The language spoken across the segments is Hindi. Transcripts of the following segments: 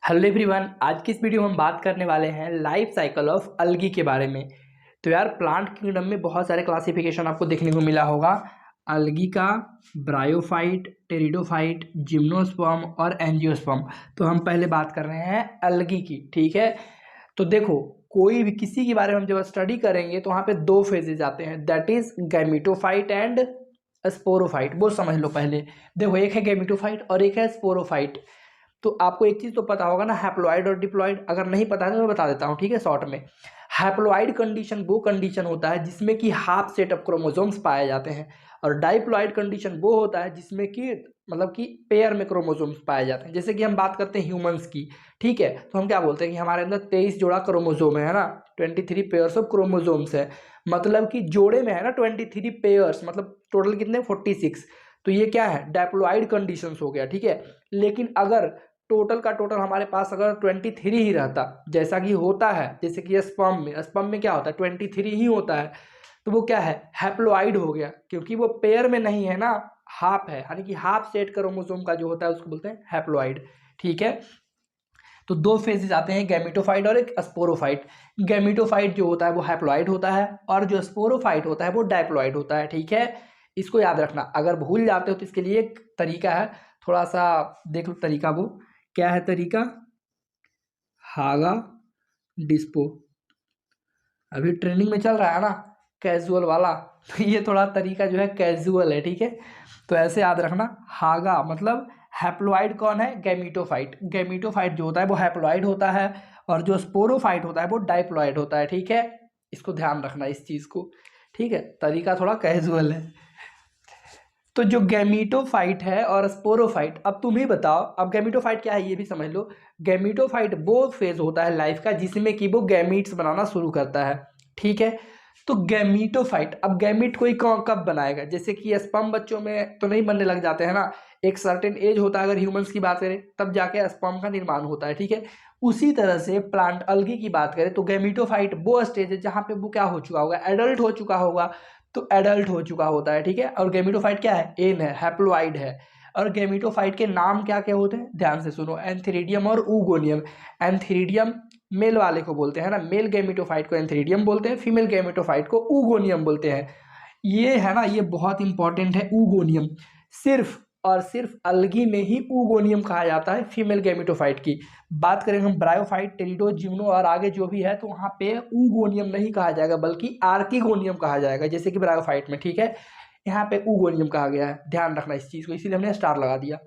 हेलो एवरीवन, आज की इस वीडियो में हम बात करने वाले हैं लाइफ साइकिल ऑफ अलगी के बारे में। तो यार प्लांट किंगडम में बहुत सारे क्लासिफिकेशन आपको देखने को मिला होगा। अलगी का ब्रायोफाइट, टेरिडोफाइट, जिम्नोस्पर्म और एंजियोस्पर्म। तो हम पहले बात कर रहे हैं अलगी की, ठीक है। तो देखो, कोई भी किसी के बारे में हम जब स्टडी करेंगे तो वहाँ पे दो फेजेज आते हैं, that is gametophyte and sporophyte. वो समझ लो पहले। देखो, एक है गैमिटोफाइट और एक है स्पोरोफाइट। तो आपको एक चीज़ तो पता होगा ना, हैप्लॉइड और डिप्लॉइड। अगर नहीं पता है तो मैं बता देता हूँ, ठीक है, शॉर्ट में। हैप्लॉइड कंडीशन वो कंडीशन होता है जिसमें कि हाफ सेट ऑफ क्रोमोसोम्स पाए जाते हैं, और डाइप्लॉइड कंडीशन वो होता है जिसमें कि मतलब कि पेयर में क्रोमोसोम्स पाए जाते हैं। जैसे कि हम बात करते हैं ह्यूमंस की, ठीक है, तो हम क्या बोलते हैं कि हमारे अंदर 23 जोड़ा क्रोमोसोम है ना, 23 पेयर्स ऑफ क्रोमोसोम्स है। मतलब कि जोड़े में है ना 23 पेयर्स, मतलब टोटल कितने, 46। तो ये क्या है, डाइप्लॉइड कंडीशंस हो गया, ठीक है। लेकिन अगर टोटल का टोटल हमारे पास अगर 23 ही रहता, जैसा कि होता है, जैसे कि स्पर्म में क्या होता है, 23 ही होता है, तो वो क्या है, हैप्लॉइड हो गया, क्योंकि वो पेयर में नहीं है ना, हाफ है, यानी कि हाफ सेट क्रोमोसोम का जो होता है उसको बोलते हैं हैप्लॉइड, ठीक है। तो दो फेजेस आते हैं, गैमिटोफाइट और एक स्पोरोफाइट। गैमिटोफाइट जो होता है वो हैप्लॉइड होता है, और जो स्पोरोफाइट होता है वो डाइप्लॉइड होता है, ठीक है। इसको याद रखना, अगर भूल जाते हो तो इसके लिए एक तरीका है, थोड़ा सा देख लो तरीका। वो क्या है तरीका, हागा डिस्पो। अभी ट्रेनिंग में चल रहा है ना कैजुअल वाला, तो ये थोड़ा तरीका जो है कैजुअल है, ठीक है। तो ऐसे याद रखना, हागा मतलब हैप्लॉइड कौन है, गैमिटोफाइट। गैमिटोफाइट जो होता है वो हैप्लॉइड होता है, और जो स्पोरोफाइट होता है वो डाइप्लॉइड होता है, ठीक है। इसको ध्यान रखना इस चीज़ को, ठीक है। तरीका थोड़ा कैजुअल है। तो जो गैमीटोफाइट है और स्पोरोफाइट, अब तुम ही बताओ, अब गैमीटोफाइट क्या है ये भी समझ लो। गैमीटोफाइट वो फेज होता है लाइफ का जिसमें कि वो गैमीट्स बनाना शुरू करता है, ठीक है। तो गैमीटोफाइट, अब गैमीट कोई कब बनाएगा, जैसे कि स्पर्म बच्चों में तो नहीं बनने लग जाते हैं ना, एक सर्टेन एज होता है, अगर ह्यूमंस की बात करें तब जाके स्पर्म का निर्माण होता है, ठीक है। उसी तरह से प्लांट अलगी की बात करें तो गैमीटोफाइट वो स्टेज है जहाँ पे वो क्या हो चुका होगा, एडल्ट हो चुका होगा। तो एडल्ट हो चुका होता है, ठीक है। और गैमिटोफाइट क्या है, एन है, हैप्लॉइड है। और गैमिटोफाइट के नाम क्या क्या होते हैं, ध्यान से सुनो, एंथेरिडियम और ऊगोनियम। एंथेरिडियम मेल वाले को बोलते हैं ना, मेल गैमिटोफाइट को एंथेरिडियम बोलते हैं, फीमेल गैमिटोफाइट को ऊगोनियम बोलते हैं। ये है ना, ये बहुत इंपॉर्टेंट है, ऊगोनियम। सिर्फ और सिर्फ अलगी में ही ऊगोनियम कहा जाता है फीमेल गैमिटोफाइट की। बात करें हम ब्रायोफाइट, टेरिडो, जिम्नो और आगे जो भी है, तो वहाँ पे ऊगोनियम नहीं कहा जाएगा बल्कि आर्किगोनियम कहा जाएगा, जैसे कि ब्रायोफाइट में, ठीक है। यहाँ पे ऊगोनियम कहा गया है, ध्यान रखना इस चीज़ को, इसीलिए हमने स्टार लगा दिया।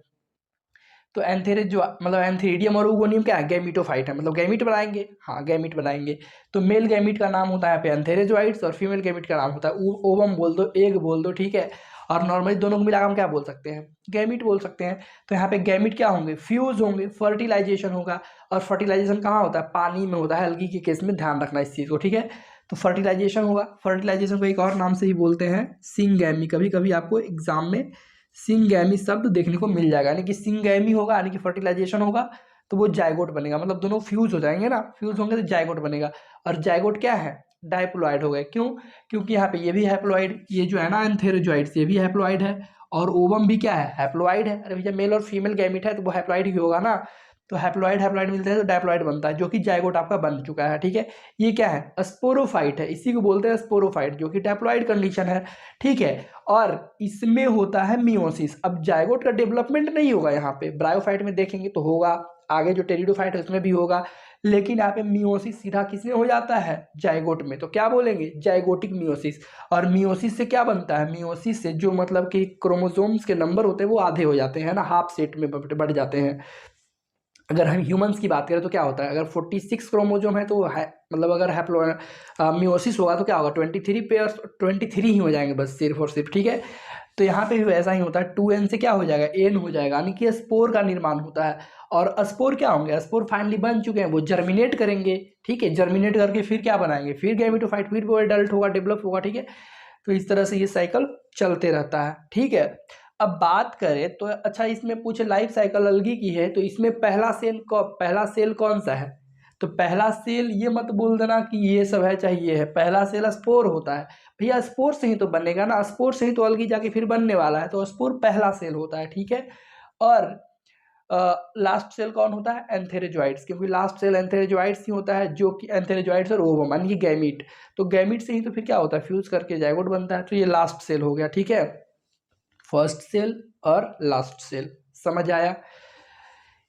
तो एंथेरिज जो मतलब एंथेरिडियम और ऊगोनियम क्या है, गैमिटोफाइट है, मतलब गैमिट बनाएंगे, हाँ गैमिट बनाएंगे। तो मेल गैमिट का नाम होता है यहाँ पे एंथेरिजोइड्स, और फीमेल गैमिट का नाम होता है ओवम बोल दो, एग बोल दो, ठीक है। और नॉर्मली दोनों को मिलाकर हम क्या बोल सकते हैं, गैमिट बोल सकते हैं। तो यहाँ पे गैमिट क्या होंगे, फ्यूज होंगे, फर्टिलाइजेशन होगा। और फर्टिलाइजेशन कहाँ होता है, पानी में होता है, अलगी के केस में, ध्यान रखना इस चीज़ को, ठीक है। तो फर्टिलाइजेशन होगा, फर्टिलाइजेशन को एक और नाम से ही बोलते हैं सिंगैमी। कभी कभी आपको एग्जाम में सिंगैमी शब्द देखने को मिल जाएगा, यानी कि सिंगैमी होगा, यानी कि फर्टिलाइजेशन होगा, तो वो जाइगोट बनेगा, मतलब दोनों फ्यूज हो जाएंगे ना, फ्यूज होंगे तो जाइगोट बनेगा। और जाइगोट क्या है, डाइप्लॉइड हो गए, क्यों, क्योंकि यहाँ पे ये भी हैप्लॉइड, ये जो है ना एंथेरोजॉइड्स, ये भी हैप्लॉइड है। और ओवम भी क्या है, हैप्लॉइड है। अरे भैया मेल और फीमेल गैमिट है तो वो हैप्लॉइड ही होगा ना। तो हैप्लॉइड हैप्लॉइड मिलते हैं तो डाइप्लॉइड बनता है, जो कि जाइगोट आपका बन चुका है, ठीक है। ये क्या है, स्पोरोफाइट है, इसी को बोलते हैं स्पोरोफाइट, जो कि डाइप्लॉइड कंडीशन है, ठीक है। और इसमें होता है मियोसिस। अब जाइगोट का डेवलपमेंट नहीं होगा यहाँ पे, ब्रायोफाइट में देखेंगे तो होगा, आगे जो टेरिडोफाइट है उसमें भी होगा, लेकिन यहाँ पे मियोसिस सीधा किसमें हो जाता है, जाइगोट में। तो क्या बोलेंगे, जाइगोटिक मियोसिस। और मियोसिस से क्या बनता है, मियोसिस से जो मतलब कि क्रोमोसोम्स के नंबर होते हैं वो आधे हो जाते हैं ना, हाफ सेट में बढ़ जाते हैं। अगर हम ह्यूमंस की बात करें तो क्या होता है, अगर 46 क्रोमोजोम है तो है, मतलब अगर हैप्लो मियोसिस होगा तो क्या होगा, 23 पेयर्स, 23 ही हो जाएंगे बस, सिर्फ और सिर्फ, ठीक है। तो यहाँ पे भी वैसा ही होता है, 2n से क्या हो जाएगा, n हो जाएगा, यानी कि स्पोर का निर्माण होता है। और स्पोर क्या होंगे, स्पोर फाइनली बन चुके हैं, वो जर्मिनेट करेंगे, ठीक है। जर्मिनेट करके फिर क्या बनाएंगे, फिर गैमेटोफाइट, फिर वो एडल्ट होगा, डेवलप होगा, ठीक है। तो इस तरह से ये साइकिल चलते रहता है, ठीक है। अब बात करें तो अच्छा, इसमें पूछे लाइफ साइकिल अलगी की है तो इसमें पहला सेल कौन सा है। तो पहला सेल ये मत बोल देना कि ये सब है चाहे ये है, पहला सेल स्पोर होता है। भैया स्पोर से ही तो बनेगा ना, स्पोर से ही तो अलगी जाके फिर बनने वाला है, तो स्पोर पहला सेल होता है, ठीक है। और लास्ट सेल कौन होता है? एंथेरेजॉइड्स, क्योंकि लास्ट सेल एंथेरेजॉइड्स ही होता है, जो कि एंथेरेजॉइड्स और ओवम यानी कि गैमीट, तो गैमीट से ही तो फिर क्या होता है? फ्यूज करके जाइगोट बनता है। तो ये लास्ट सेल हो गया, ठीक है, फर्स्ट सेल और लास्ट सेल, समझ आया?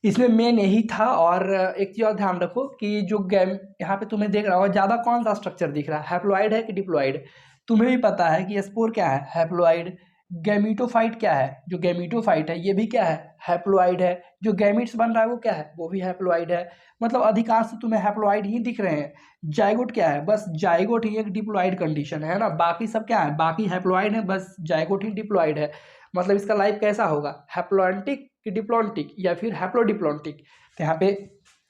इसमें मेन यही था। और एक चीज़ और ध्यान रखो कि जो गैम यहाँ पे तुम्हें देख रहा होगा ज़्यादा कौन सा स्ट्रक्चर दिख रहा है, हैप्लॉइड है कि डिप्लॉइड? तुम्हें भी पता है कि स्पोर क्या है? हैप्लॉइड। गैमीटोफाइट क्या है? जो गैमीटोफाइट है ये भी क्या है? हैप्लॉइड है। जो गैमीट्स बन रहा है वो क्या है? वो भी हैप्लॉइड है। मतलब अधिकांश तो तुम्हें हैप्लॉइड ही दिख रहे हैं। जाइगोट क्या है? बस जाइगोट ही एक डिप्लॉइड कंडीशन है ना, बाकी सब क्या है? बाकी हैप्लॉइड है, बस जाइगोट ही डिप्लॉइड है। मतलब इसका लाइफ कैसा होगा? हैप्लॉन्टिक कि डिप्लॉन्टिक या फिर हैप्लोडिप्लॉन्टिक? तो यहाँ पे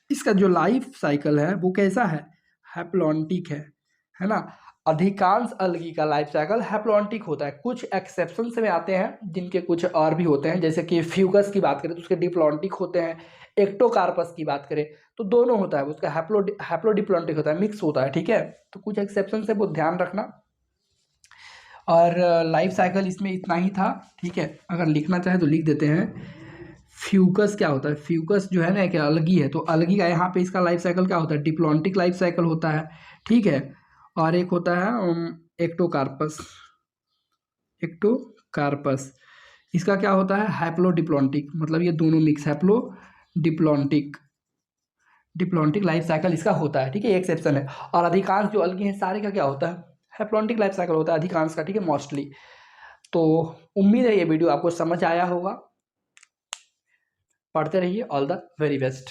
इसका जो लाइफ साइकिल है वो कैसा है? हैप्लॉन्टिक है ना। अधिकांश अलगी का लाइफ साइकिल हैप्लॉन्टिक होता है। कुछ एक्सेप्शंस में आते हैं जिनके कुछ और भी होते हैं, जैसे कि फ्यूगस की बात करें तो उसके डिप्लॉन्टिक होते हैं, एक्टोकार्पस की बात करें तो दोनों होता है, उसका हैप्लोडिप्लॉन्टिक होता है, मिक्स होता है, ठीक है। तो कुछ एक्सेप्शन है वो ध्यान रखना। और लाइफ साइकिल इसमें इतना ही था, ठीक है। अगर लिखना चाहे तो लिख देते हैं। फ्यूकस क्या होता है? फ्यूकस जो है ना एक अलगी है, तो अलगी का यहाँ पे इसका लाइफ साइकिल क्या होता है? डिप्लॉन्टिक लाइफ साइकिल होता है, ठीक है। और एक होता है एक्टोकार्पस। एक्टोकार्पस इसका क्या होता है? हैप्लोडिप्लॉन्टिक, मतलब ये दोनों mix, haplodiplontic diplontic life cycle इसका होता है, ठीक है, एक्सेप्शन है। और अधिकांश जो अलगी हैं सारे का क्या होता है? हैप्लॉन्टिक लाइफ साइकिल होता है अधिकांश का, ठीक है, मोस्टली। तो उम्मीद है ये वीडियो आपको समझ आया होगा। पढ़ते रहिए। All the very best.